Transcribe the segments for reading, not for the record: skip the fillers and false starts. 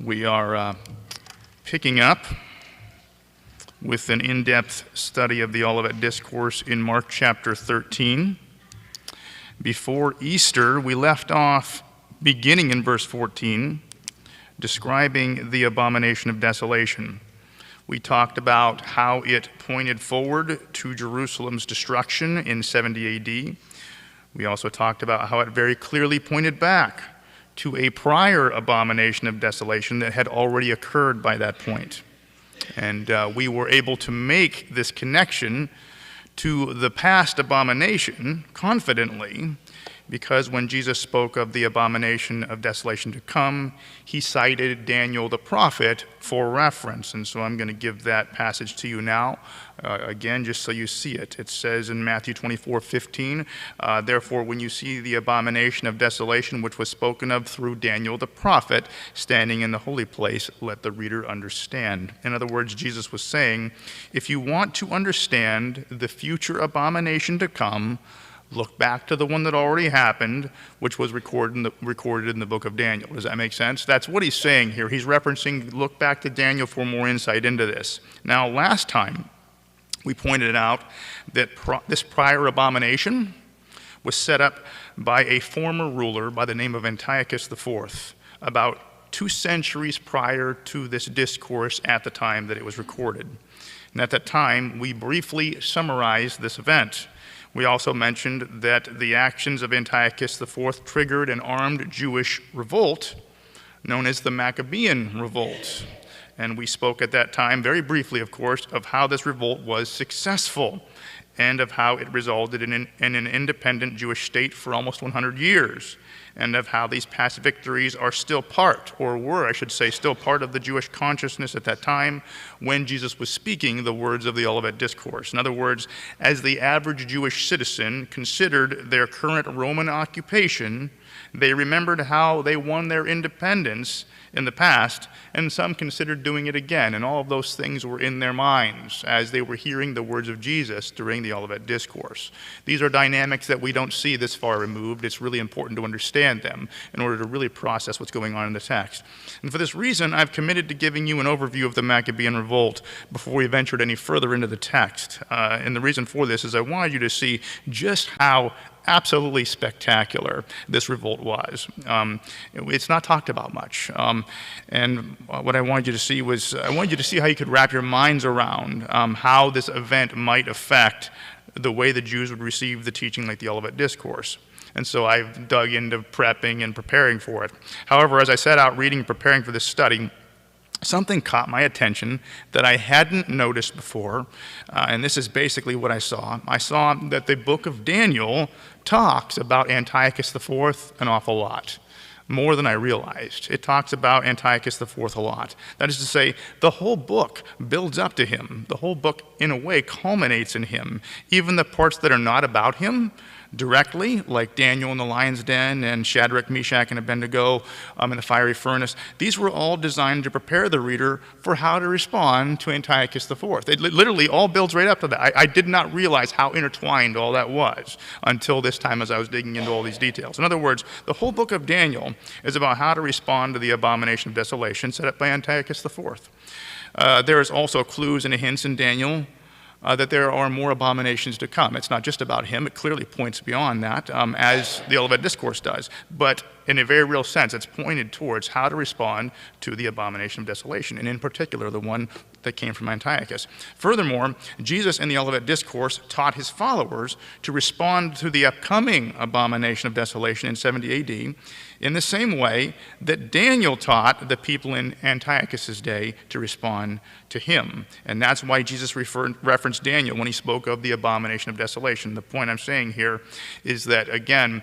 We are picking up with an in-depth study of the Olivet Discourse in Mark chapter 13. Before Easter, we left off beginning in verse 14, describing the abomination of desolation. We talked about how it pointed forward to Jerusalem's destruction in 70 AD. We also talked about how it very clearly pointed back to a prior abomination of desolation that had already occurred by that point. And we were able to make this connection to the past abomination confidently, because when Jesus spoke of the abomination of desolation to come, he cited Daniel the prophet for reference. And so I'm going to give that passage to you now, again, just so you see it. It says in Matthew 24:15, therefore, when you see the abomination of desolation which was spoken of through Daniel the prophet standing in the holy place, let the reader understand. In other words, Jesus was saying, if you want to understand the future abomination to come, look back to the one that already happened, which was recorded in the book of Daniel. Does that make sense? That's what he's saying here. He's referencing, look back to Daniel for more insight into this. Now, last time, we pointed out that this prior abomination was set up by a former ruler by the name of Antiochus IV, about 2 centuries prior to this discourse at the time that it was recorded. And at that time, we briefly summarized this event. We also mentioned that the actions of Antiochus IV triggered an armed Jewish revolt known as the Maccabean Revolt. And we spoke at that time, very briefly of course, of how this revolt was successful and of how it resulted in an independent Jewish state for almost 100 years, and of how these past victories are still part, or were, I should say, still part of the Jewish consciousness at that time when Jesus was speaking the words of the Olivet Discourse. In other words, as the average Jewish citizen considered their current Roman occupation, they remembered how they won their independence in the past, and some considered doing it again, and all of those things were in their minds as they were hearing the words of Jesus during the Olivet Discourse. These are dynamics that we don't see this far removed. It's really important to understand them in order to really process what's going on in the text. And for this reason, I've committed to giving you an overview of the Maccabean Revolt before we ventured any further into the text. And the reason for this is I wanted you to see just how absolutely spectacular this revolt was. It's not talked about much. And what I wanted you to see was, I wanted you to see how you could wrap your minds around how this event might affect the way the Jews would receive the teaching like the Olivet Discourse. And so I've dug into prepping and preparing for it. However, as I set out reading and preparing for this study, something caught my attention that I hadn't noticed before, and this is basically what I saw. I saw that the book of Daniel talks about Antiochus IV an awful lot, more than I realized. It talks about Antiochus IV a lot. That is to say, the whole book builds up to him. The whole book, in a way, culminates in him. Even the parts that are not about him directly, like Daniel in the lion's den and Shadrach, Meshach, and Abednego in the fiery furnace, these were all designed to prepare the reader for how to respond to Antiochus IV. It literally all builds right up to that. I did not realize how intertwined all that was until this time as I was digging into all these details. In other words, the whole book of Daniel is about how to respond to the abomination of desolation set up by Antiochus IV. There is also clues and hints in Daniel that there are more abominations to come. It's not just about him. It clearly points beyond that, as the Olivet Discourse does. But in a very real sense, it's pointed towards how to respond to the abomination of desolation, and in particular, the one that came from Antiochus. Furthermore, Jesus in the Olivet Discourse taught his followers to respond to the upcoming abomination of desolation in 70 AD in the same way that Daniel taught the people in Antiochus' day to respond to him. And that's why Jesus referenced Daniel when he spoke of the abomination of desolation. The point I'm saying here is that, again,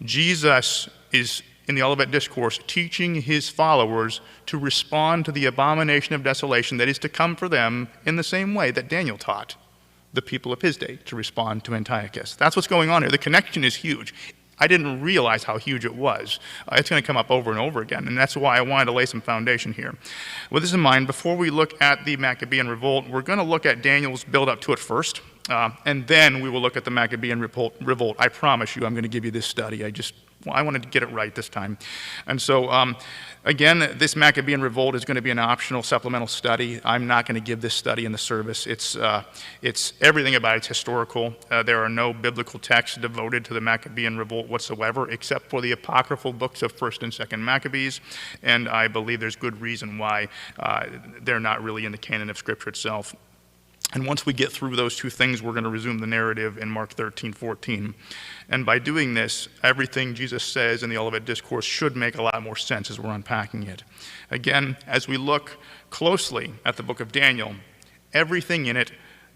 Jesus is in the Olivet Discourse teaching his followers to respond to the abomination of desolation that is to come for them in the same way that Daniel taught the people of his day to respond to Antiochus. That's what's going on here. The connection is huge. I didn't realize how huge it was. It's going to come up over and over again, and that's why I wanted to lay some foundation here. With this in mind, before we look at the Maccabean Revolt, we're going to look at Daniel's build-up to it first, and then we will look at the Maccabean Revolt. I promise you I'm going to give you this study. I just Well, I wanted to get it right this time. And so, again, this Maccabean revolt is going to be an optional supplemental study. I'm not going to give this study in the service. It's everything about it's historical. There are no biblical texts devoted to the Maccabean revolt whatsoever, except for the apocryphal books of 1st and 2nd Maccabees. And I believe there's good reason why they're not really in the canon of Scripture itself. And once we get through those two things, we're going to resume the narrative in Mark 13:14. And by doing this, everything Jesus says in the Olivet Discourse should make a lot more sense as we're unpacking it. Again, as we look closely at the book of Daniel, everything in it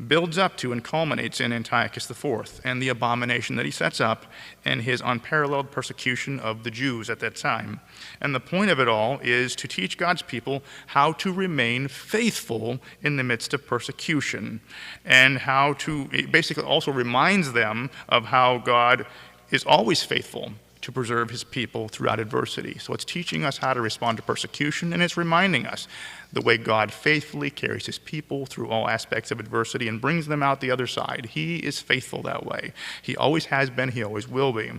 builds up to and culminates in Antiochus IV and the abomination that he sets up and his unparalleled persecution of the Jews at that time. And the point of it all is to teach God's people how to remain faithful in the midst of persecution, and how to, it basically also reminds them of how God is always faithful to preserve his people throughout adversity. So it's teaching us how to respond to persecution, and it's reminding us the way God faithfully carries his people through all aspects of adversity and brings them out the other side. He is faithful that way. He always has been, he always will be.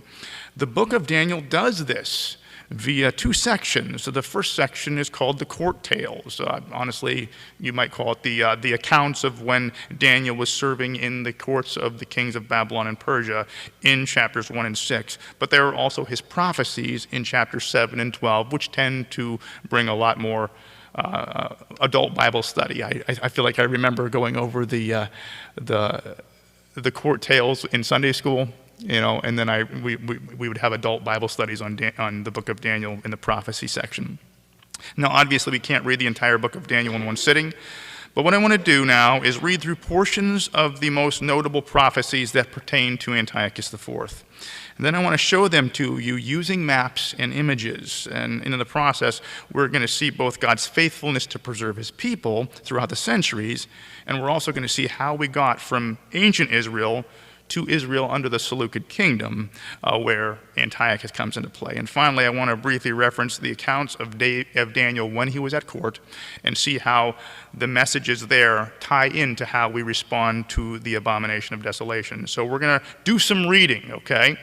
The book of Daniel does this via two sections. So the first section is called the court tales. Honestly, you might call it the accounts of when Daniel was serving in the courts of the kings of Babylon and Persia in chapters 1 and 6. But there are also his prophecies in chapters 7 and 12, which tend to bring a lot more adult Bible study. I feel like I remember going over the court tales in Sunday school. And then we would have adult Bible studies on the book of Daniel in the prophecy section. Now, obviously, we can't read the entire book of Daniel in one sitting, but what I want to do now is read through portions of the most notable prophecies that pertain to Antiochus IV. And then I want to show them to you using maps and images. And in the process, we're going to see both God's faithfulness to preserve his people throughout the centuries, and we're also going to see how we got from ancient Israel to Israel under the Seleucid kingdom, where Antiochus comes into play. And finally, I want to briefly reference the accounts of Daniel when he was at court and see how the messages there tie into how we respond to the abomination of desolation. So we're going to do some reading, okay?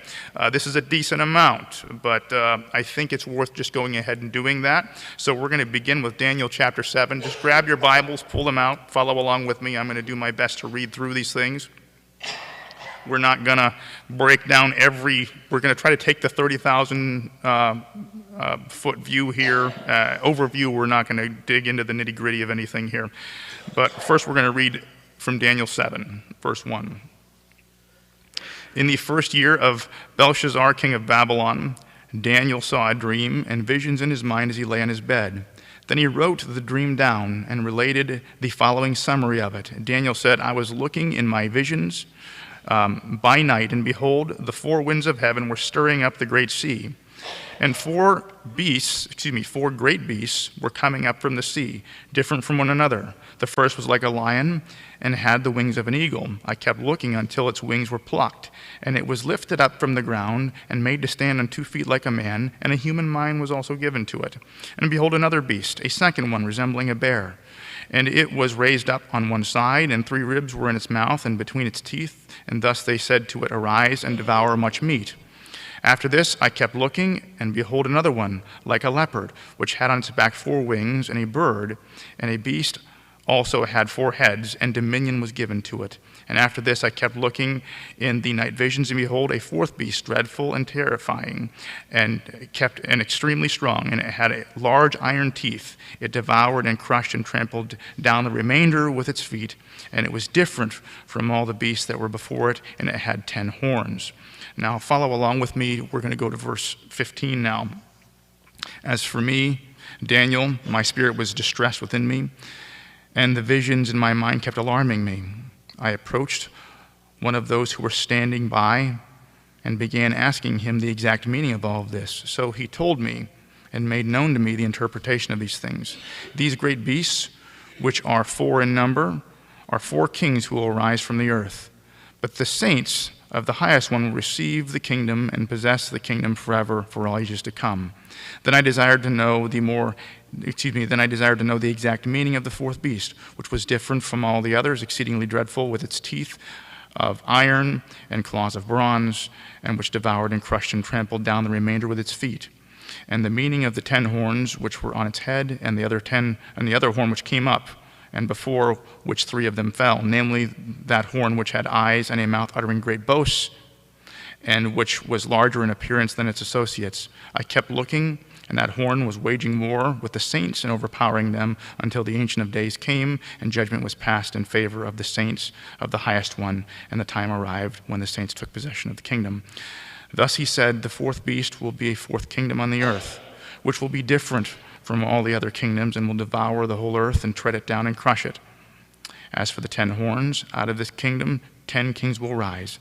This is a decent amount, but I think it's worth just going ahead and doing that. So we're going to begin with Daniel chapter 7. Just grab your Bibles, pull them out, follow along with me. I'm going to do my best to read through these things. We're not going to break down we're going to try to take the 30,000 foot view here, overview. We're not going to dig into the nitty gritty of anything here. But first we're going to read from Daniel 7, verse 1. In the first year of Belshazzar, king of Babylon, Daniel saw a dream and visions in his mind as he lay on his bed. Then he wrote the dream down and related the following summary of it. Daniel said, I was looking in my visions by night, and behold, the four winds of heaven were stirring up the great sea. And four great beasts were coming up from the sea, different from one another. The first was like a lion and had the wings of an eagle. I kept looking until its wings were plucked, and it was lifted up from the ground and made to stand on 2 feet like a man, and a human mind was also given to it. And behold, another beast, a second one resembling a bear. And it was raised up on one side, and 3 ribs were in its mouth and between its teeth, and thus they said to it, Arise and devour much meat. After this I kept looking, and behold another one, like a leopard, which had on its back 4 wings, and a bird, and a beast also had 4 heads, and dominion was given to it. And after this I kept looking in the night visions, and behold, a 4th beast, dreadful and terrifying, and extremely strong, and it had large iron teeth. It devoured and crushed and trampled down the remainder with its feet, and it was different from all the beasts that were before it, and it had 10 horns. Now follow along with me. We're going to go to verse 15 now. As for me, Daniel, my spirit was distressed within me, and the visions in my mind kept alarming me. I approached one of those who were standing by and began asking him the exact meaning of all of this. So he told me and made known to me the interpretation of these things. These great beasts, which are 4 in number, are 4 kings who will arise from the earth. But the saints of the highest one will receive the kingdom and possess the kingdom forever for all ages to come. Then I desired to know the exact meaning of the 4th beast, which was different from all the others, exceedingly dreadful, with its teeth of iron and claws of bronze, and which devoured and crushed and trampled down the remainder with its feet. And the meaning of the 10 horns which were on its head, and the other horn which came up, and before which 3 of them fell, namely that horn which had eyes and a mouth uttering great boasts, and which was larger in appearance than its associates. I kept looking, and that horn was waging war with the saints and overpowering them until the Ancient of Days came, and judgment was passed in favor of the saints of the Highest One, and the time arrived when the saints took possession of the kingdom. Thus he said, the 4th beast will be a 4th kingdom on the earth, which will be different from all the other kingdoms, and will devour the whole earth and tread it down and crush it. As for the 10 horns, out of this kingdom 10 kings will rise,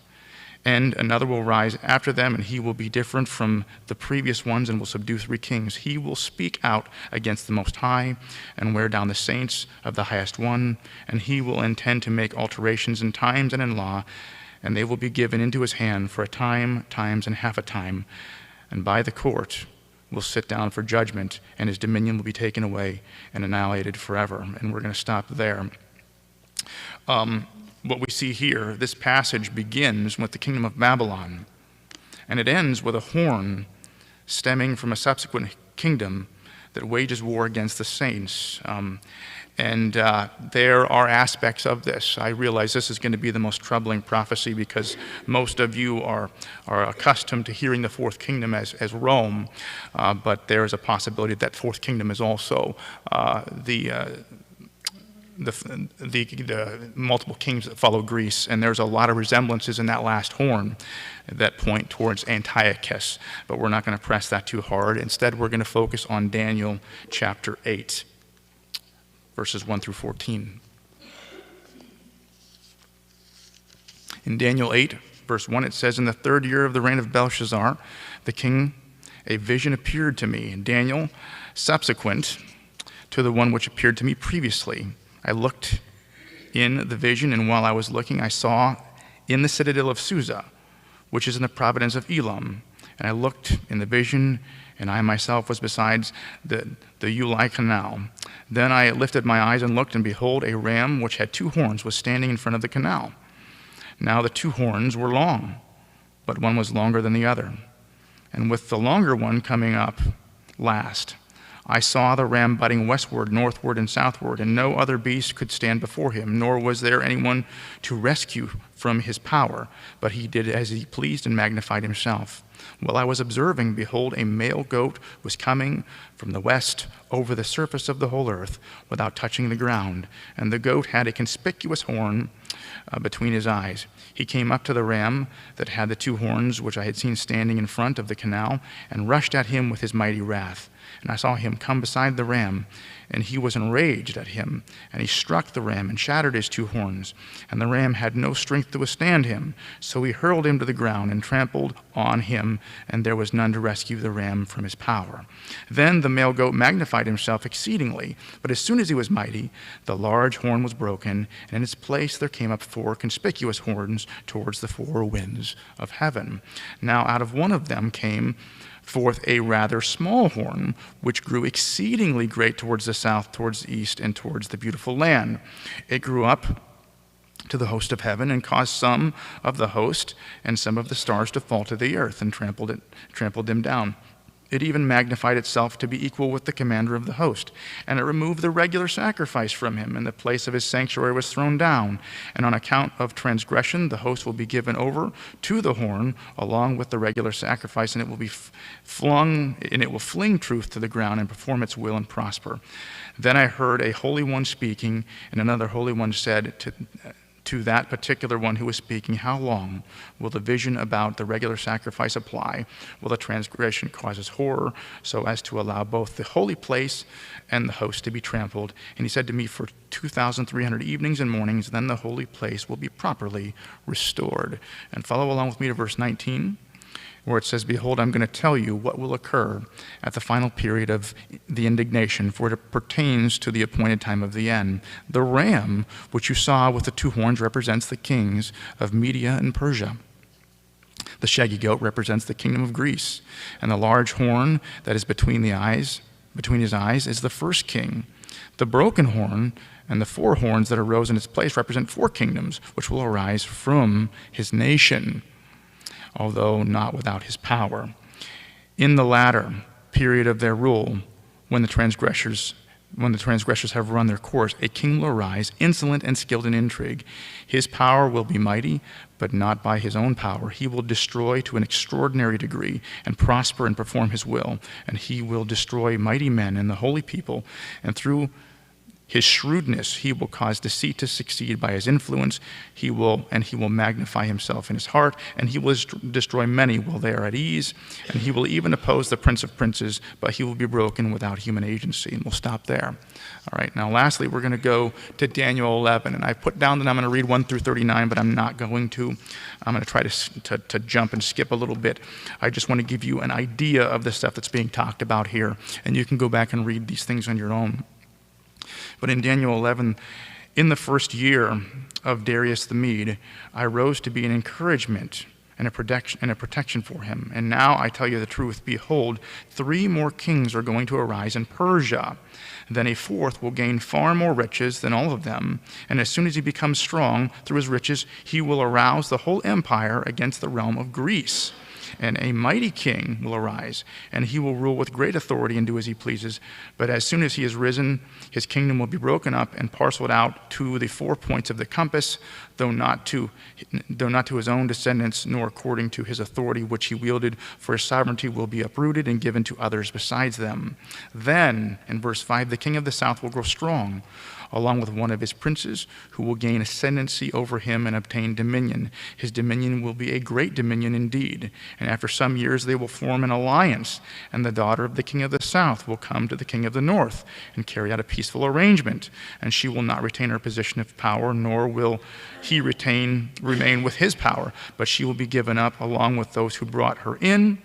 and another will rise after them, and he will be different from the previous ones and will subdue 3 kings. He will speak out against the Most High and wear down the saints of the Highest One, and he will intend to make alterations in times and in law, and they will be given into his hand for a time, times, and half a time, and by the court will sit down for judgment, and his dominion will be taken away and annihilated forever. And we're going to stop there. What we see here, this passage begins with the kingdom of Babylon, and it ends with a horn stemming from a subsequent kingdom that wages war against the saints. There are aspects of this. I realize this is going to be the most troubling prophecy because most of you are accustomed to hearing the 4th kingdom as Rome, but there is a possibility that 4th kingdom is also the multiple kings that follow Greece, and there's a lot of resemblances in that last horn that point towards Antiochus, but we're not going to press that too hard. Instead, we're going to focus on Daniel chapter 8. Verses 1 through 14. In Daniel 8, verse 1, it says, in the 3rd year of the reign of Belshazzar, the king, a vision appeared to me. And Daniel, subsequent to the one which appeared to me previously. I looked in the vision, and while I was looking, I saw in the citadel of Susa, which is in the province of Elam. And I looked in the vision, and I myself was beside the Ulai canal. Then I lifted my eyes and looked, and behold, a ram which had 2 horns was standing in front of the canal. Now the 2 horns were long, but one was longer than the other. And with the longer one coming up last, I saw the ram butting westward, northward, and southward, and no other beast could stand before him, nor was there anyone to rescue from his power, but he did as he pleased and magnified himself. While I was observing, behold, a male goat was coming from the west over the surface of the whole earth without touching the ground, and the goat had a conspicuous horn between his eyes. He came up to the ram that had the 2 horns, which I had seen standing in front of the canal, and rushed at him with his mighty wrath. And I saw him come beside the ram, and he was enraged at him, and he struck the ram and shattered his 2 horns. And the ram had no strength to withstand him, so he hurled him to the ground and trampled on him, and there was none to rescue the ram from his power. Then the male goat magnified himself exceedingly, but as soon as he was mighty, the large horn was broken, and in its place there came up 4 conspicuous horns towards the 4 winds of heaven. Now out of one of them came forth a rather small horn, which grew exceedingly great towards the south, towards the east, and towards the beautiful land. It grew up to the host of heaven, and caused some of the host and some of the stars to fall to the earth, and trampled them down. It even magnified itself to be equal with the commander of the host, and it removed the regular sacrifice from him, and the place of his sanctuary was thrown down. And on account of transgression, the host will be given over to the horn, along with the regular sacrifice, and it will be it will fling truth to the ground and perform its will and prosper. Then I heard a holy one speaking, and another holy one said to that particular one who was speaking, how long will the vision about the regular sacrifice apply? Will the transgression cause us horror, so as to allow both the holy place and the host to be trampled? And he said to me, for 2,300 evenings and mornings, then the holy place will be properly restored. And follow along with me to verse 19, where it says, behold, I'm going to tell you what will occur at the final period of the indignation, for it pertains to the appointed time of the end. The ram, which you saw with the 2 horns, represents the kings of Media and Persia. The shaggy goat represents the kingdom of Greece, and the large horn that is between his eyes is the first king The broken horn and the four horns that arose in its place represent four kingdoms, which will arise from his nation, although not without his power. In the latter period of their rule, when the transgressors have run their course, a king will arise, insolent and skilled in intrigue. His power will be mighty, but not by his own power. He will destroy to an extraordinary degree and prosper and perform his will. And he will destroy mighty men and the holy people, and through his shrewdness, he will cause deceit to succeed by his influence. He will magnify himself in his heart, and he will destroy many while they are at ease. And he will even oppose the prince of princes, but he will be broken without human agency. And we'll stop there. All right, now lastly, we're going to go to Daniel 11. And I put down that I'm going to read 1 through 39, but I'm not going to. I'm going to try to jump and skip a little bit. I just want to give you an idea of the stuff that's being talked about here. And you can go back and read these things on your own. But in Daniel 11, in the first year of Darius the Mede, I rose to be an encouragement and a protection for him. And now I tell you the truth, behold, 3 more kings are going to arise in Persia. Then a fourth will gain far more riches than all of them. And as soon as he becomes strong through his riches, he will arouse the whole empire against the realm of Greece. And a mighty king will arise, and he will rule with great authority and do as he pleases. But as soon as he is risen, his kingdom will be broken up and parceled out to the 4 points of the compass, though not to his own descendants, nor according to his authority which he wielded, for his sovereignty will be uprooted and given to others besides them. Then, in verse 5, the king of the south will grow strong, along with one of his princes, who will gain ascendancy over him and obtain dominion. His dominion will be a great dominion indeed. And after some years they will form an alliance, and the daughter of the king of the south will come to the king of the north and carry out a peaceful arrangement. And she will not retain her position of power, nor will he remain with his power, but she will be given up along with those who brought her in,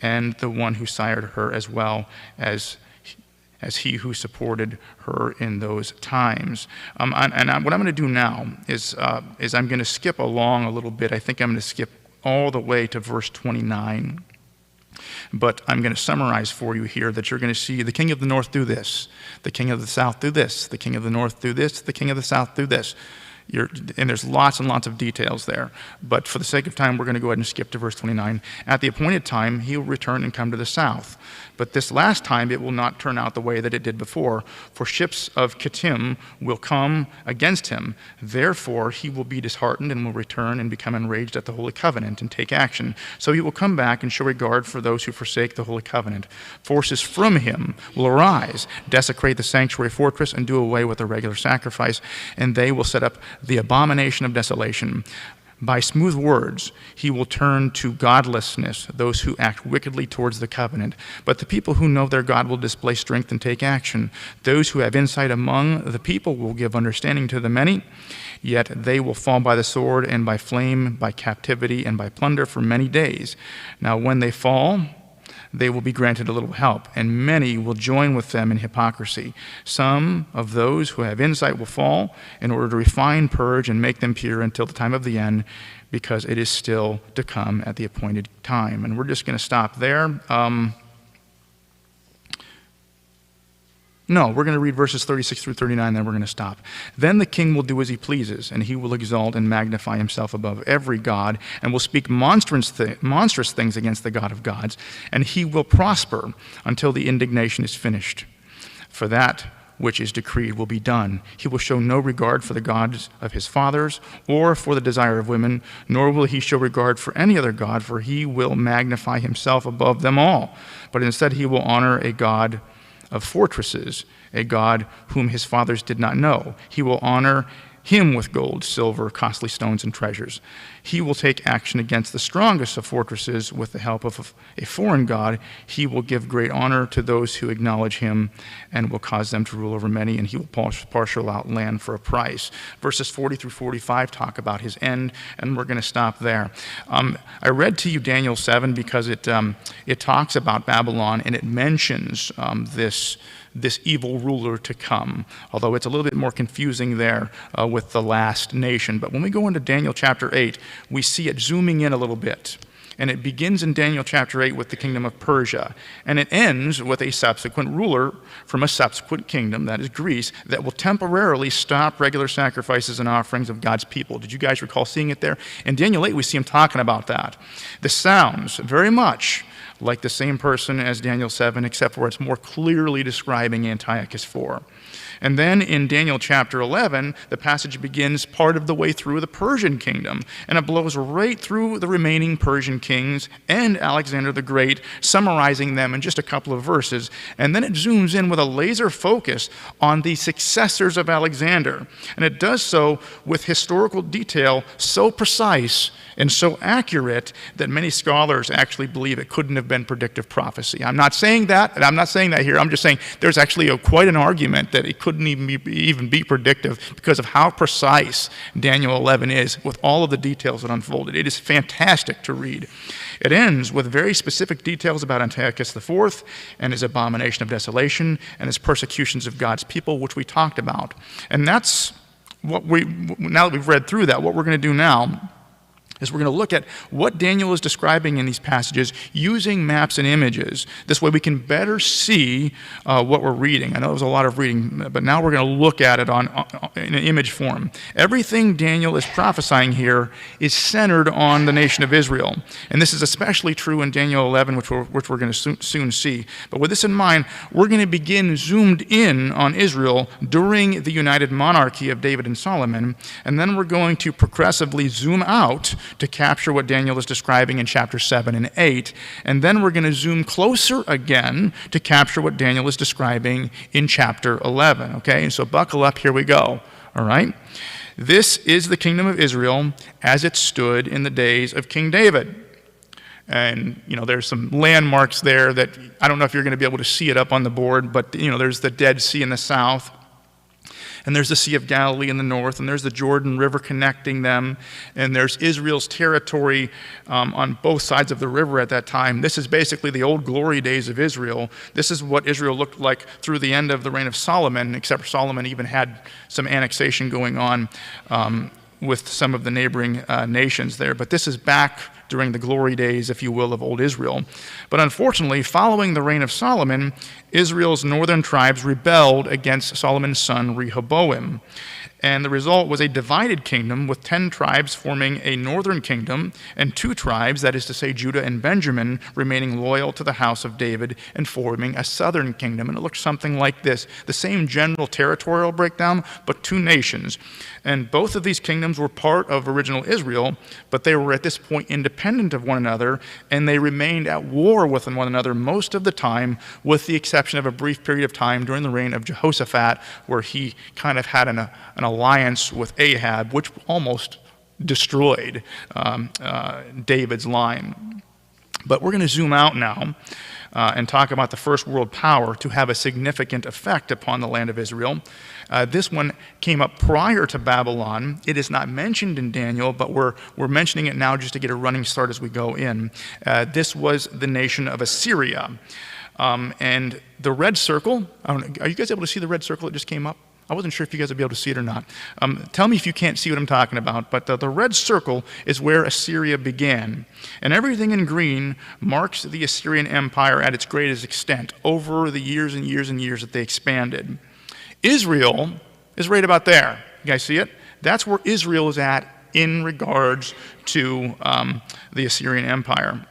and the one who sired her, as well as he who supported her in those times. What I'm going to do now is I'm going to skip along a little bit. I think I'm going to skip all the way to verse 29. But I'm going to summarize for you here that you're going to see the king of the north do this, the king of the south do this, the king of the north do this, the king of the south do this. And there's lots and lots of details there. But for the sake of time, we're going to go ahead and skip to verse 29. At the appointed time, he will return and come to the south. But this last time, it will not turn out the way that it did before, for ships of Kittim will come against him. Therefore, he will be disheartened and will return and become enraged at the Holy Covenant and take action. So he will come back and show regard for those who forsake the Holy Covenant. Forces from him will arise, desecrate the sanctuary fortress, and do away with the regular sacrifice, and they will set up the abomination of desolation. By smooth words, he will turn to godlessness those who act wickedly towards the covenant. But the people who know their God will display strength and take action. Those who have insight among the people will give understanding to the many. Yet they will fall by the sword and by flame, by captivity and by plunder for many days. Now when they fall, they will be granted a little help, and many will join with them in hypocrisy. Some of those who have insight will fall in order to refine, purge, and make them pure until the time of the end, because it is still to come at the appointed time. And we're just going to stop there. No, we're going to read verses 36 through 39, then we're going to stop. Then the king will do as he pleases, and he will exalt and magnify himself above every god, and will speak monstrous things against the God of gods, and he will prosper until the indignation is finished. For that which is decreed will be done. He will show no regard for the gods of his fathers, or for the desire of women, nor will he show regard for any other god, for he will magnify himself above them all. But instead he will honor a god of fortresses, a God whom his fathers did not know. He will honor him with gold, silver, costly stones, and treasures. He will take action against the strongest of fortresses with the help of a foreign god. He will give great honor to those who acknowledge him and will cause them to rule over many, and he will parcel out land for a price. Verses 40 through 45 talk about his end, and we're going to stop there. I read to you Daniel 7 because it talks about Babylon, and it mentions this evil ruler to come, although it's a little bit more confusing there with the last nation. But when we go into Daniel chapter 8, we see it zooming in a little bit. And it begins in Daniel chapter 8 with the kingdom of Persia. And it ends with a subsequent ruler from a subsequent kingdom, that is Greece, that will temporarily stop regular sacrifices and offerings of God's people. Did you guys recall seeing it there? In Daniel 8, we see him talking about that. This sounds very much like the same person as Daniel 7, except for it's more clearly describing Antiochus 4. And then in Daniel chapter 11, the passage begins part of the way through the Persian kingdom, and it blows right through the remaining Persian kings and Alexander the Great, summarizing them in just a couple of verses. And then it zooms in with a laser focus on the successors of Alexander. And it does so with historical detail so precise and so accurate that many scholars actually believe it couldn't have been predictive prophecy. I'm not saying that, and I'm not saying that here. I'm just saying there's actually quite an argument that it couldn't even be predictive because of how precise Daniel 11 is with all of the details that unfolded. It is fantastic to read. It ends with very specific details about Antiochus IV and his abomination of desolation and his persecutions of God's people, which we talked about. And that's what now that we've read through that, what we're going to do now is we're going to look at what Daniel is describing in these passages using maps and images. This way we can better see what we're reading. I know there's a lot of reading, but now we're going to look at it in an image form. Everything Daniel is prophesying here is centered on the nation of Israel. And this is especially true in Daniel 11, which we're going to soon see. But with this in mind, we're going to begin zoomed in on Israel during the united monarchy of David and Solomon, and then we're going to progressively zoom out to capture what Daniel is describing in chapter 7 and 8. And then we're going to zoom closer again to capture what Daniel is describing in chapter 11. Okay, and so buckle up, here we go. All right? This is the kingdom of Israel as it stood in the days of King David. And, there's some landmarks there that I don't know if you're going to be able to see it up on the board, but, there's the Dead Sea in the south. And there's the Sea of Galilee in the north, and there's the Jordan River connecting them, and there's Israel's territory on both sides of the river at that time. This is basically the old glory days of Israel. This is what Israel looked like through the end of the reign of Solomon, except Solomon even had some annexation going on with some of the neighboring nations there. But this is back during the glory days, if you will, of old Israel. But unfortunately, following the reign of Solomon, Israel's northern tribes rebelled against Solomon's son Rehoboam. And the result was a divided kingdom with 10 tribes forming a northern kingdom and 2 tribes, that is to say Judah and Benjamin, remaining loyal to the house of David and forming a southern kingdom. And it looked something like this, the same general territorial breakdown, but 2 nations. And both of these kingdoms were part of original Israel, but they were at this point independent of one another, and they remained at war with one another most of the time, with the exception of a brief period of time during the reign of Jehoshaphat, where he kind of had an alliance with Ahab, which almost destroyed David's line. But we're going to zoom out now and talk about the first world power to have a significant effect upon the land of Israel. This one came up prior to Babylon. It is not mentioned in Daniel, but we're mentioning it now just to get a running start as we go in. This was the nation of Assyria. And the red circle, are you guys able to see the red circle that just came up? I wasn't sure if you guys would be able to see it or not. Tell me if you can't see what I'm talking about, but the red circle is where Assyria began. And everything in green marks the Assyrian Empire at its greatest extent over the years and years and years that they expanded. Israel is right about there. You guys see it? That's where Israel is at in regards to the Assyrian Empire.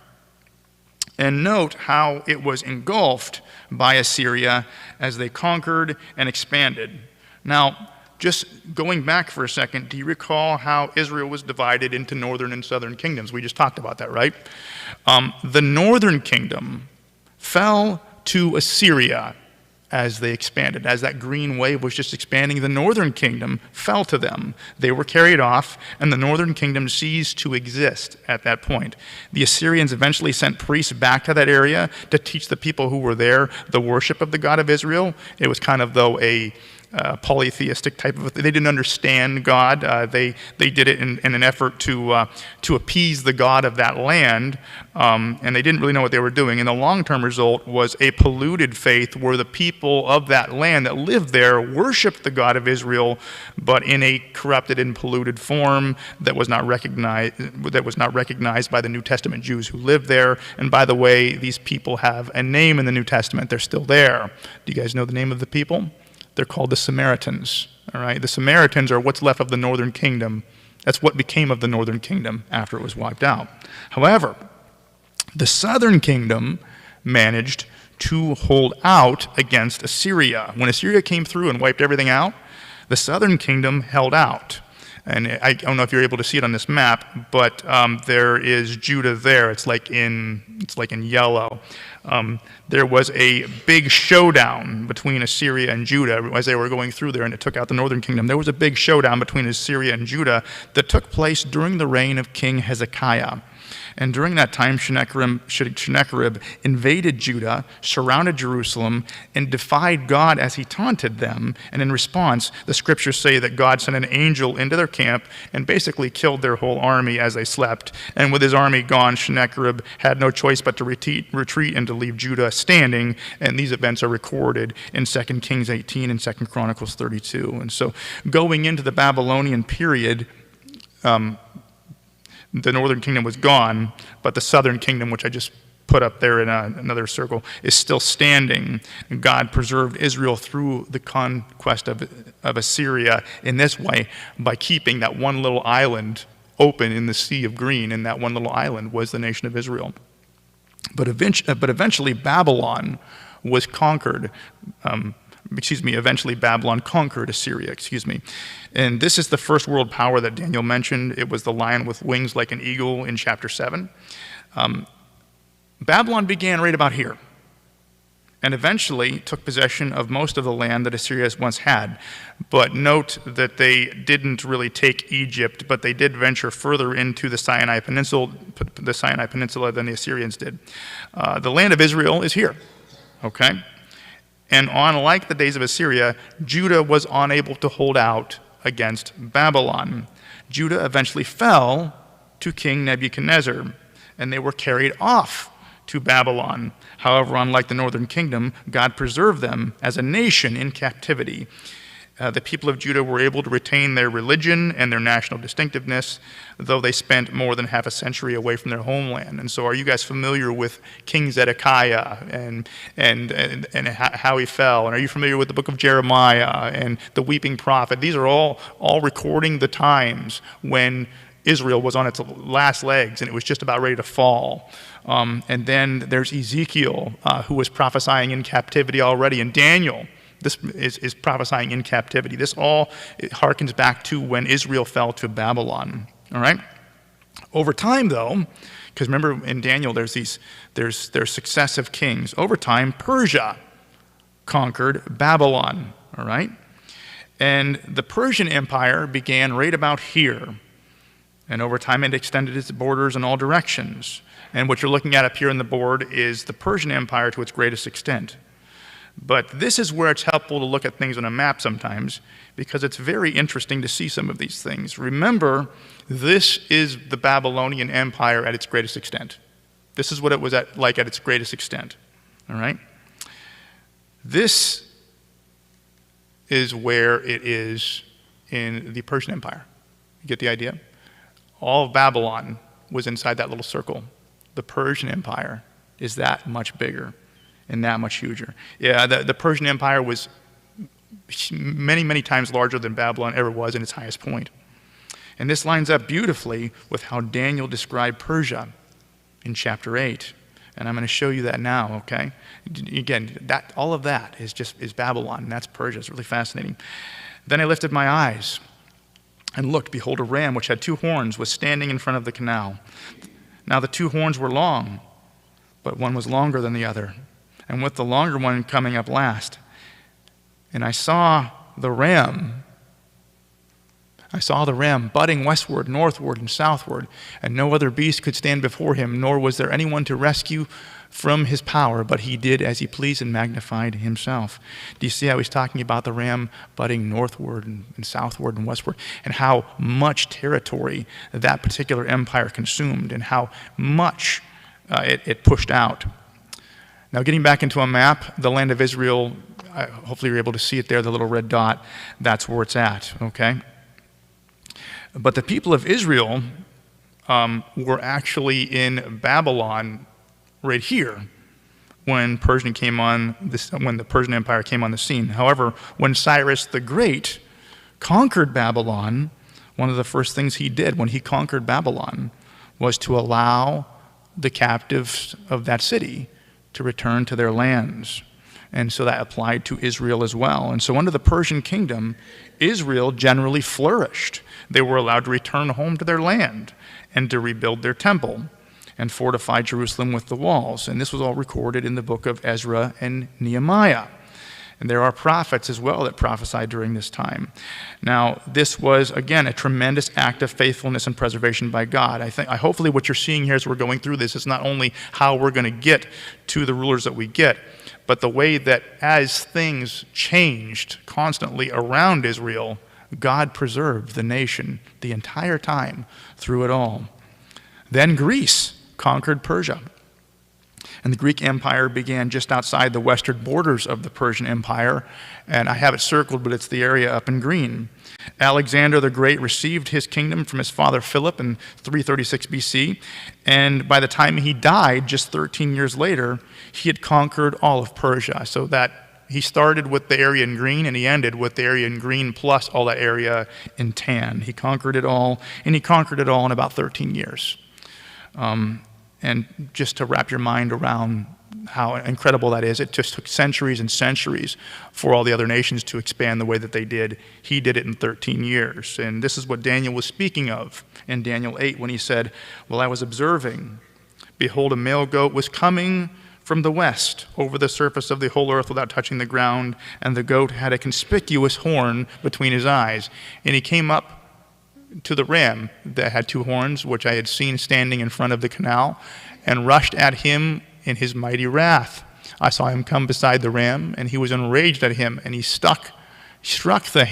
And note how it was engulfed by Assyria as they conquered and expanded. Now, just going back for a second, do you recall how Israel was divided into northern and southern kingdoms? We just talked about that, right? The northern kingdom fell to Assyria as they expanded. As that green wave was just expanding, the northern kingdom fell to them. They were carried off, and the northern kingdom ceased to exist at that point. The Assyrians eventually sent priests back to that area to teach the people who were there the worship of the God of Israel. It was kind of, though, a polytheistic type of. They didn't understand God. They did it in an effort to appease the god of that land, and they didn't really know what they were doing. And the long-term result was a polluted faith, where the people of that land that lived there worshipped the God of Israel, but in a corrupted and polluted form that was not recognized by the New Testament Jews who lived there. And by the way, these people have a name in the New Testament. They're still there. Do you guys know the name of the people? They're called the Samaritans. All right, the Samaritans are what's left of the northern kingdom. That's what became of the northern kingdom after it was wiped out. However, the southern kingdom managed to hold out against Assyria. When Assyria came through and wiped everything out, the southern kingdom held out. And I don't know if you're able to see it on this map, but there is Judah there. It's like in yellow. There was a big showdown between Assyria and Judah as they were going through there, and it took out the northern kingdom. There was a big showdown between Assyria and Judah that took place during the reign of King Hezekiah. And during that time, Sennacherib invaded Judah, surrounded Jerusalem, and defied God as he taunted them. And in response, the scriptures say that God sent an angel into their camp and basically killed their whole army as they slept. And with his army gone, Sennacherib had no choice but to retreat and to leave Judah standing. And these events are recorded in 2 Kings 18 and 2 Chronicles 32. And so going into the Babylonian period, the northern kingdom was gone, but the southern kingdom, which I just put up there in another circle, is still standing. And God preserved Israel through the conquest of Assyria in this way by keeping that one little island open in the Sea of Green, and that one little island was the nation of Israel. But eventually Babylon was conquered. Eventually Babylon conquered Assyria, And this is the first world power that Daniel mentioned. It was the lion with wings like an eagle in chapter 7. Babylon began right about here, and eventually took possession of most of the land that Assyria once had. But note that they didn't really take Egypt, but they did venture further into the Sinai Peninsula than the Assyrians did. The land of Israel is here, okay? And unlike the days of Assyria, Judah was unable to hold out against Babylon. Judah eventually fell to King Nebuchadnezzar, and they were carried off to Babylon. However, unlike the northern kingdom, God preserved them as a nation in captivity. The people of Judah were able to retain their religion and their national distinctiveness, though they spent more than half a century away from their homeland. And so are you guys familiar with King Zedekiah and how he fell? And are you familiar with the book of Jeremiah and the weeping prophet? These are all recording the times when Israel was on its last legs and it was just about ready to fall. And then there's Ezekiel, who was prophesying in captivity already, and Daniel. This is prophesying in captivity. This all harkens back to when Israel fell to Babylon. All right. Over time, though, because remember in Daniel, there's successive kings. Over time, Persia conquered Babylon. All right, and the Persian Empire began right about here, and over time it extended its borders in all directions. And what you're looking at up here on the board is the Persian Empire to its greatest extent. But this is where it's helpful to look at things on a map sometimes, because it's very interesting to see some of these things. Remember, this is the Babylonian Empire at its greatest extent. This is what it was like at its greatest extent. All right? This is where it is in the Persian Empire. You get the idea? All of Babylon was inside that little circle. The Persian Empire is that much bigger and that much huger. Yeah, the Persian Empire was many, many times larger than Babylon ever was in its highest point. And this lines up beautifully with how Daniel described Persia in chapter 8. And I'm going to show you that now, okay? Again, all of that is Babylon, and that's Persia. It's really fascinating. Then I lifted my eyes and looked, behold, a ram which had 2 horns was standing in front of the canal. Now the 2 horns were long, but one was longer than the other, and with the longer one coming up last. And I saw the ram I saw the ram budding westward, northward, and southward, and no other beast could stand before him, nor was there anyone to rescue from his power, but he did as he pleased and magnified himself. Do you see how he's talking about the ram budding northward and southward and westward, and how much territory that particular empire consumed, and how much it pushed out? Now, getting back into a map, the land of Israel, hopefully you're able to see it there, the little red dot, that's where it's at, okay? But the people of Israel were actually in Babylon right here when the Persian Empire came on the scene. However, when Cyrus the Great conquered Babylon, one of the first things he did when he conquered Babylon was to allow the captives of that city to return to their lands. And so that applied to Israel as well. And so under the Persian kingdom, Israel generally flourished. They were allowed to return home to their land and to rebuild their temple and fortify Jerusalem with the walls. And this was all recorded in the book of Ezra and Nehemiah. And there are prophets as well that prophesied during this time. Now, this was, again, a tremendous act of faithfulness and preservation by God. Hopefully what you're seeing here as we're going through this is not only how we're going to get to the rulers that we get, but the way that as things changed constantly around Israel, God preserved the nation the entire time through it all. Then Greece conquered Persia. And the Greek Empire began just outside the western borders of the Persian Empire. And I have it circled, but it's the area up in green. Alexander the Great received his kingdom from his father Philip in 336 BC. And by the time he died, just 13 years later, he had conquered all of Persia. So that he started with the area in green, and he ended with the area in green plus all that area in tan. He conquered it all, and he conquered it all in about 13 years. And just to wrap your mind around how incredible that is, it just took centuries and centuries for all the other nations to expand the way that they did. He did it in 13 years. And this is what Daniel was speaking of in Daniel 8 when he said, "While I was observing, behold, a male goat was coming from the west over the surface of the whole earth without touching the ground, and the goat had a conspicuous horn between his eyes. And he came up to the ram that had two horns, which I had seen standing in front of the canal, and rushed at him in his mighty wrath. I saw him come beside the ram, and he was enraged at him, and he struck the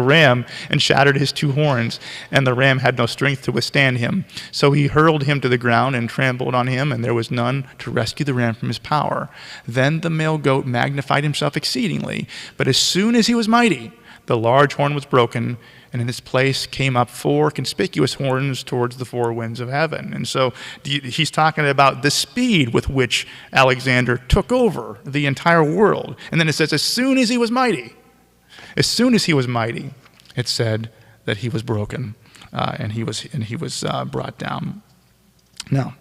ram and shattered his two horns, and the ram had no strength to withstand him. So he hurled him to the ground and trampled on him, and there was none to rescue the ram from his power. Then the male goat magnified himself exceedingly, but as soon as he was mighty, the large horn was broken, and in its place came up four conspicuous horns towards the four winds of heaven." And so he's talking about the speed with which Alexander took over the entire world. And then it says, as soon as he was mighty, it said that he was broken, and he was brought down. Now,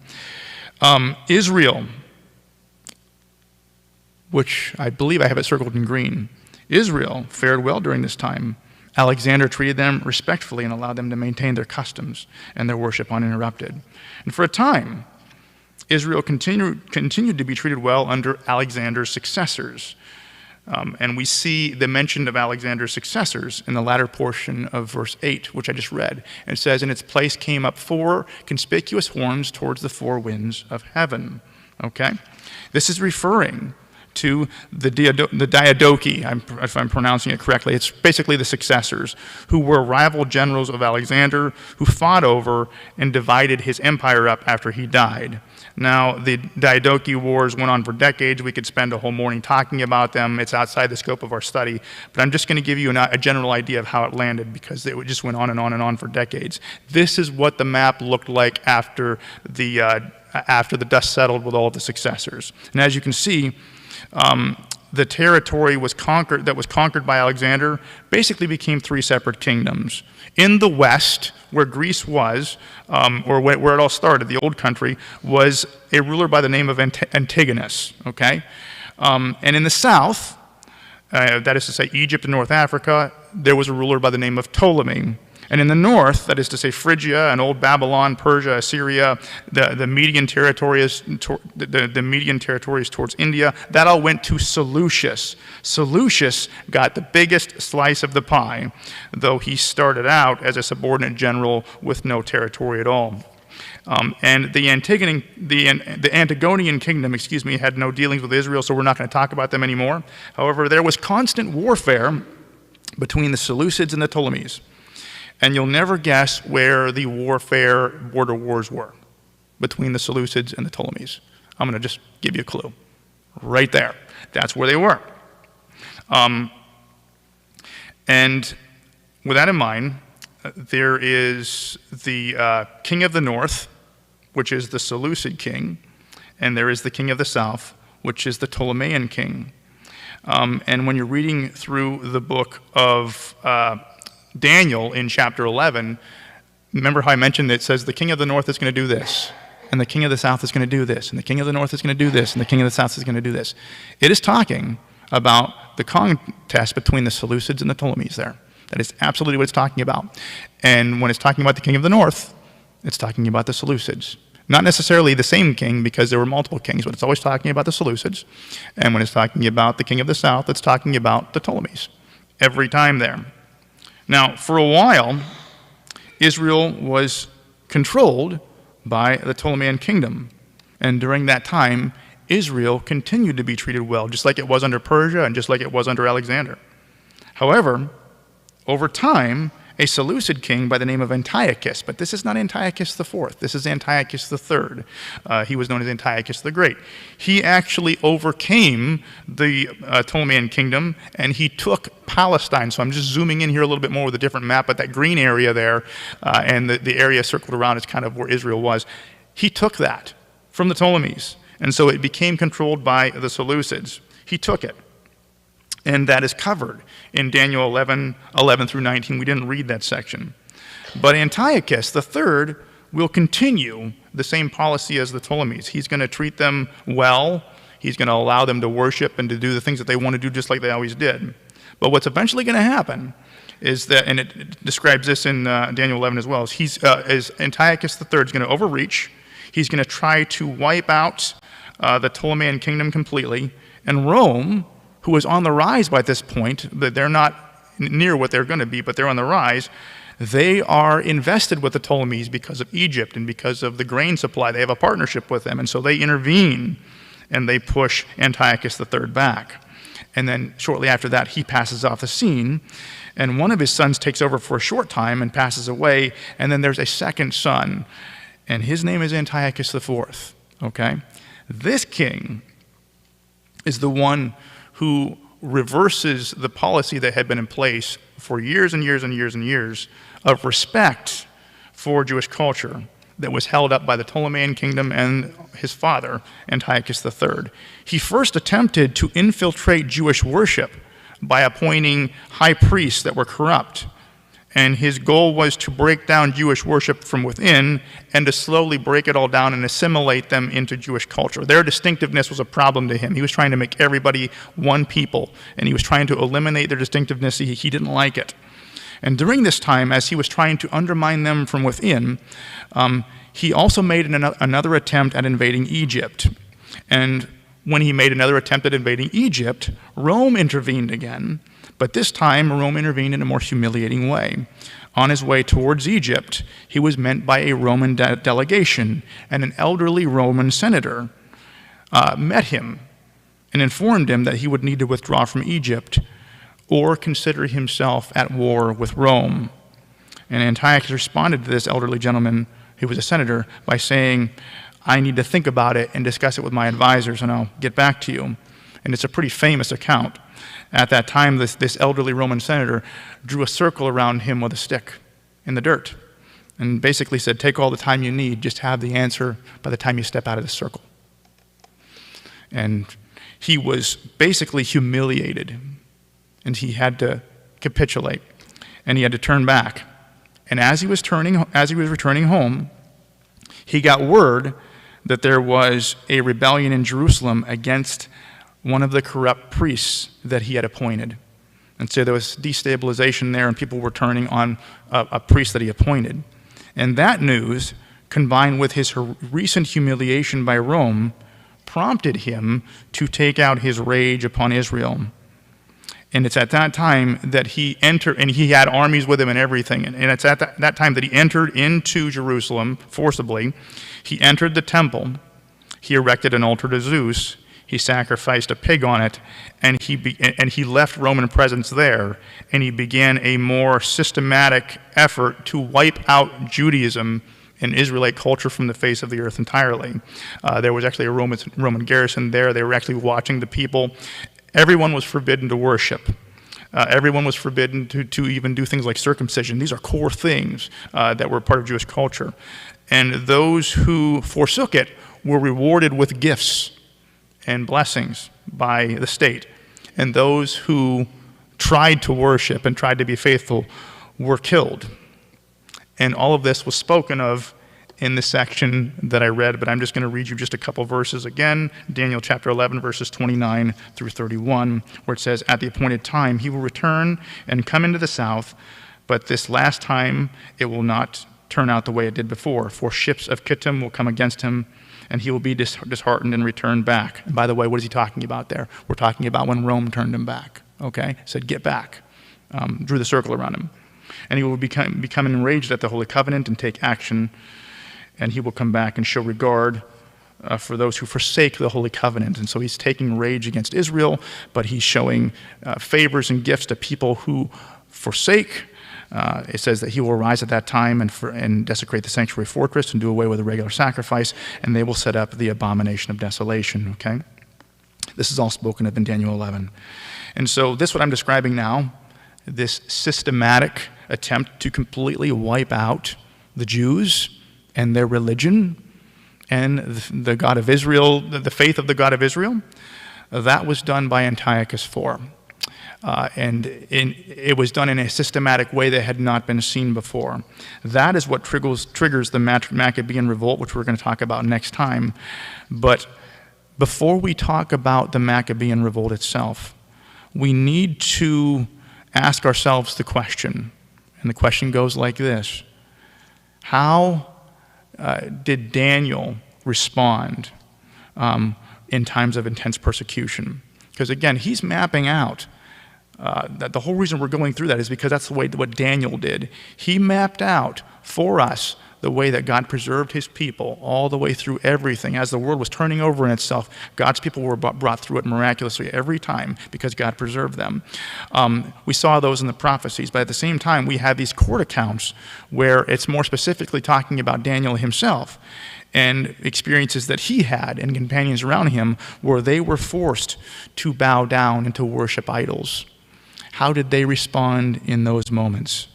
Israel, which I believe I have it circled in green, Israel fared well during this time. Alexander treated them respectfully and allowed them to maintain their customs and their worship uninterrupted. And for a time, Israel continued to be treated well under Alexander's successors. And we see the mention of Alexander's successors in the latter portion of verse 8, which I just read. And it says, "In its place came up four conspicuous horns towards the four winds of heaven." Okay? This is referring to the Diadochi, if I'm pronouncing it correctly. It's basically the successors, who were rival generals of Alexander, who fought over and divided his empire up after he died. Now, the Diadochi Wars went on for decades. We could spend a whole morning talking about them. It's outside the scope of our study, but I'm just going to give you a general idea of how it landed, because it just went on and on and on for decades. This is what the map looked like after the dust settled with all of the successors. And as you can see, the territory that was conquered by Alexander basically became three separate kingdoms. In the west, where Greece was, or where it all started, the old country, was a ruler by the name of Antiochus, okay? And in the south, that is to say Egypt and North Africa, there was a ruler by the name of Ptolemy. And in the north, that is to say Phrygia and Old Babylon, Persia, Assyria, the Median territories, the Median territories towards India, that all went to Seleucus. Seleucus got the biggest slice of the pie, though he started out as a subordinate general with no territory at all. And the Antagonian kingdom, had no dealings with Israel, so we're not going to talk about them anymore. However, there was constant warfare between the Seleucids and the Ptolemies. And you'll never guess where the warfare border wars were between the Seleucids and the Ptolemies. I'm going to just give you a clue. Right there. That's where they were. And with that in mind, there is the king of the north, which is the Seleucid king, and there is the king of the south, which is the Ptolemean king. And when you're reading through the book of Daniel in chapter 11, remember how I mentioned that it says the king of the north is going to do this, and the king of the south is going to do this, and the king of the north is going to do this, and the king of the south is going to do this. It is talking about the contest between the Seleucids and the Ptolemies there. That is absolutely what it's talking about. And when it's talking about the king of the north, it's talking about the Seleucids. Not necessarily the same king, because there were multiple kings, but it's always talking about the Seleucids. And when it's talking about the king of the south, it's talking about the Ptolemies. Every time there. Now, for a while, Israel was controlled by the Ptolemean kingdom. And during that time, Israel continued to be treated well, just like it was under Persia and just like it was under Alexander. However, over time, a Seleucid king by the name of Antiochus, but this is not Antiochus IV, this is Antiochus III. He was known as Antiochus the Great. He actually overcame the Ptolemean kingdom, and he took Palestine. So I'm just zooming in here a little bit more with a different map, but that green area there, and the area circled around is kind of where Israel was. He took that from the Ptolemies, and so it became controlled by the Seleucids. He took it. And that is covered in Daniel 11 through 19. We didn't read that section. But Antiochus III will continue the same policy as the Ptolemies. He's going to treat them well. He's going to allow them to worship and to do the things that they want to do just like they always did. But what's eventually going to happen is that, and it describes this in Daniel 11 as well, is Antiochus III is going to overreach. He's going to try to wipe out the Ptolemean kingdom completely. And Rome, who is on the rise by this point, that they're not near what they're going to be, but they're on the rise, they are invested with the Ptolemies because of Egypt and because of the grain supply. They have a partnership with them, and so they intervene, and they push Antiochus III back. And then shortly after that, he passes off the scene, and one of his sons takes over for a short time and passes away, and then there's a second son, and his name is Antiochus IV, okay? This king is the one who reverses the policy that had been in place for years and years and years and years of respect for Jewish culture that was held up by the Ptolemean kingdom and his father, Antiochus III. He first attempted to infiltrate Jewish worship by appointing high priests that were corrupt. And his goal was to break down Jewish worship from within and to slowly break it all down and assimilate them into Jewish culture. Their distinctiveness was a problem to him. He was trying to make everybody one people, and he was trying to eliminate their distinctiveness. He didn't like it. And during this time, as he was trying to undermine them from within, he also made another attempt at invading Egypt. And when he made another attempt at invading Egypt, Rome intervened again. But this time, Rome intervened in a more humiliating way. On his way towards Egypt, he was met by a Roman delegation, and an elderly Roman senator met him and informed him that he would need to withdraw from Egypt or consider himself at war with Rome. And Antiochus responded to this elderly gentleman, who was a senator, by saying, "I need to think about it and discuss it with my advisors, and I'll get back to you." And it's a pretty famous account. At that time, this elderly Roman senator drew a circle around him with a stick in the dirt and basically said, "Take all the time you need, just have the answer by the time you step out of the circle." And he was basically humiliated, and he had to capitulate, and he had to turn back. And as he was returning home, he got word that there was a rebellion in Jerusalem against one of the corrupt priests that he had appointed. And so there was destabilization there, and people were turning on a priest that he appointed. And that news, combined with his recent humiliation by Rome, prompted him to take out his rage upon Israel. And it's at that time that he entered, and he had armies with him and everything. And it's at that time that he entered into Jerusalem forcibly. He entered the temple. He erected an altar to Zeus. He sacrificed a pig on it, and he left Roman presence there, and he began a more systematic effort to wipe out Judaism and Israelite culture from the face of the earth entirely. There was actually a Roman garrison there. They were actually watching the people. Everyone was forbidden to worship. Everyone was forbidden to even do things like circumcision. These are core things that were part of Jewish culture. And those who forsook it were rewarded with gifts and blessings by the state. And those who tried to worship and tried to be faithful were killed. And all of this was spoken of in the section that I read, but I'm just going to read you just a couple verses again. Daniel chapter 11, verses 29 through 31, where it says, "At the appointed time he will return and come into the south, but this last time it will not turn out the way it did before. For ships of Kittim will come against him, and he will be disheartened and return back." And by the way, what is he talking about there? We're talking about when Rome turned him back, okay? Said, get back. Drew the circle around him. And he will become enraged at the Holy Covenant and take action, and he will come back and show regard for those who forsake the Holy Covenant. And so he's taking rage against Israel, but he's showing favors and gifts to people who forsake. It says that he will rise at that time and desecrate the sanctuary fortress and do away with the regular sacrifice, and they will set up the abomination of desolation, okay? This is all spoken of in Daniel 11. And so this, what I'm describing now, this systematic attempt to completely wipe out the Jews and their religion and the God of Israel, the faith of the God of Israel, that was done by Antiochus IV. And it was done in a systematic way that had not been seen before. That is what triggers the Maccabean revolt, which we're going to talk about next time. But before we talk about the Maccabean revolt itself, we need to ask ourselves the question, and the question goes like this: how did Daniel respond in times of intense persecution? Because again, he's mapping out that the whole reason we're going through that is because that's the way what Daniel did. He mapped out for us the way that God preserved his people all the way through everything. As the world was turning over in itself, God's people were brought through it miraculously every time because God preserved them. We saw those in the prophecies, but at the same time, we have these court accounts where it's more specifically talking about Daniel himself and experiences that he had and companions around him where they were forced to bow down and to worship idols. How did they respond in those moments?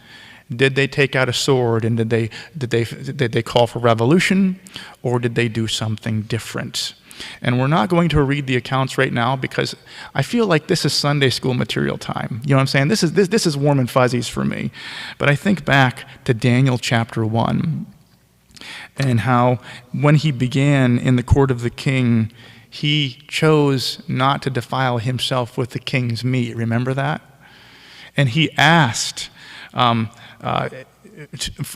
Did they take out a sword and did they call for revolution, or did they do something different? And we're not going to read the accounts right now because I feel like this is Sunday school material time. You know what I'm saying? This is warm and fuzzies for me. But I think back to Daniel chapter 1 and how when he began in the court of the king, he chose not to defile himself with the king's meat. Remember that? And he asked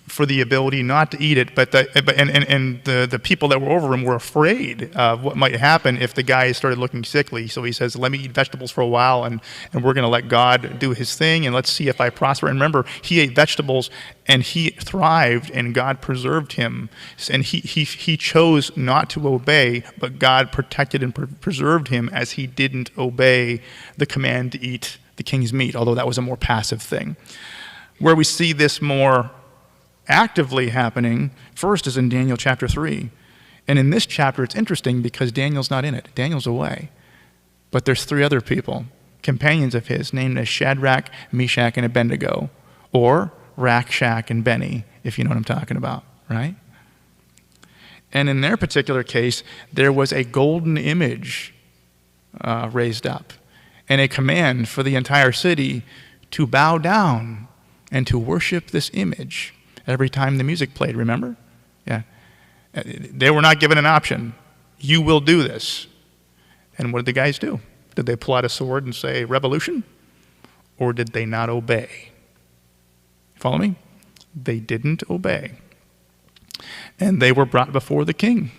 for the ability not to eat it, but the people that were over him were afraid of what might happen if the guy started looking sickly. So he says, let me eat vegetables for a while, and we're going to let God do his thing, and let's see if I prosper. And remember, he ate vegetables, and he thrived, and God preserved him. And he chose not to obey, but God protected and preserved him as he didn't obey the command to eat the king's meat, although that was a more passive thing. Where we see this more actively happening first is in Daniel chapter 3. And in this chapter, it's interesting because Daniel's not in it. Daniel's away. But there's three other people, companions of his, named as Shadrach, Meshach, and Abednego, or Rakshak and Benny, if you know what I'm talking about, right? And in their particular case, there was a golden image raised up and a command for the entire city to bow down and to worship this image every time the music played, remember? Yeah. They were not given an option. You will do this. And what did the guys do? Did they pull out a sword and say, revolution? or did they not obey? Follow me? They didn't obey. And they were brought before the king.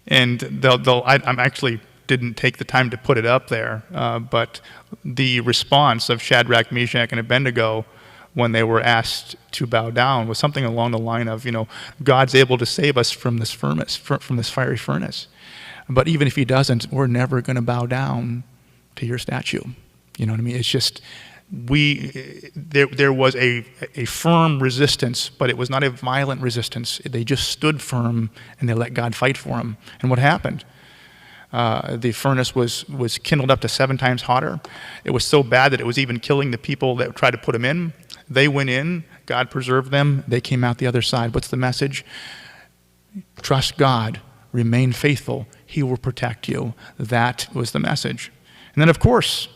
And I actually didn't take the time to put it up there, but the response of Shadrach, Meshach, and Abednego when they were asked to bow down was something along the line of, God's able to save us from this furnace, from this fiery furnace. But even if he doesn't, we're never going to bow down to your statue. You know what I mean? It's just, there was a firm resistance, but it was not a violent resistance. They just stood firm and they let God fight for them. And what happened? The furnace was kindled up to 7 times hotter. It was so bad that it was even killing the people that tried to put them in. They went in, God preserved them, they came out the other side. What's the message? Trust God, remain faithful, he will protect you. That was the message. And then, of course,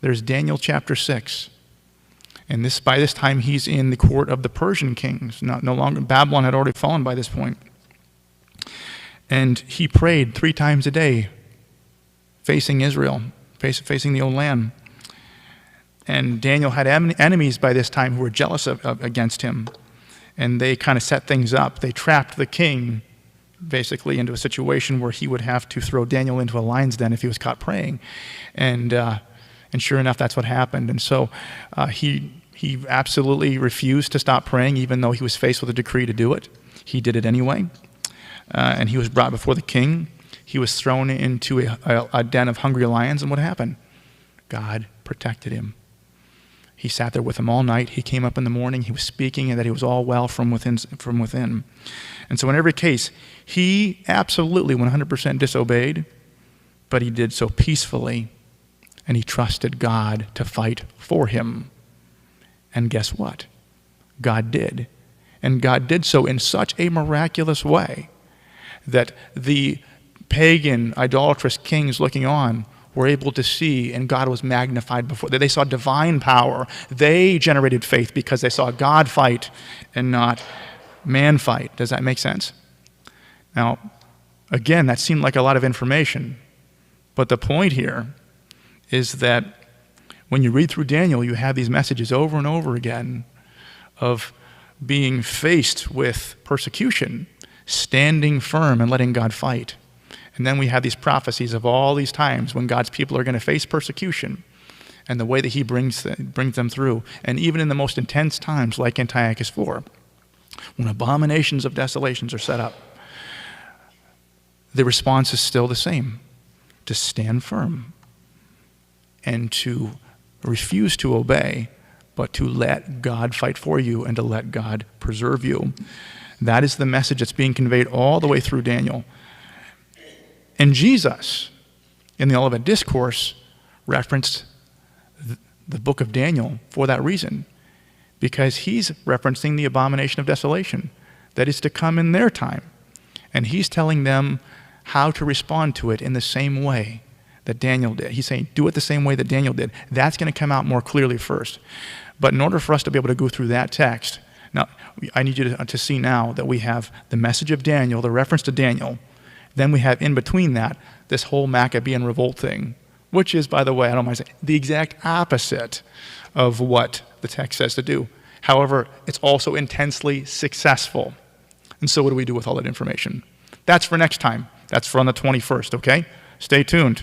there's Daniel chapter 6. And by this time, he's in the court of the Persian kings. No longer, Babylon had already fallen by this point. And he prayed 3 times a day, facing Israel, facing the old land. And Daniel had enemies by this time who were jealous against him. And they kind of set things up. They trapped the king, basically, into a situation where he would have to throw Daniel into a lion's den if he was caught praying. And sure enough, that's what happened. And so he absolutely refused to stop praying, even though he was faced with a decree to do it. He did it anyway. And he was brought before the king. He was thrown into a den of hungry lions. And what happened? God protected him. He sat there with him all night. He came up in the morning. He was speaking and that he was all well from within. And so in every case, he absolutely 100% disobeyed, but he did so peacefully, and he trusted God to fight for him. And guess what? God did. And God did so in such a miraculous way that the pagan, idolatrous kings looking on were able to see, and God was magnified before. They saw divine power. They generated faith because they saw God fight and not man fight. Does that make sense? Now, again, that seemed like a lot of information. But the point here is that when you read through Daniel, you have these messages over and over again of being faced with persecution, standing firm and letting God fight. And then we have these prophecies of all these times when God's people are going to face persecution and the way that he brings them through. And even in the most intense times, like Antiochus 4, when abominations of desolations are set up, the response is still the same: to stand firm and to refuse to obey, but to let God fight for you and to let God preserve you. That is the message that's being conveyed all the way through Daniel. And Jesus, in the Olivet Discourse, referenced the book of Daniel for that reason, because he's referencing the abomination of desolation that is to come in their time. And he's telling them how to respond to it in the same way that Daniel did. He's saying, do it the same way that Daniel did. That's going to come out more clearly first. But in order for us to be able to go through that text, now I need you to see now that we have the message of Daniel, the reference to Daniel. Then we have in between that this whole Maccabean revolt thing, which is, by the way, I don't mind saying, the exact opposite of what the text says to do. However, it's also intensely successful. And so what do we do with all that information? That's for next time. That's for on the 21st, okay? Stay tuned.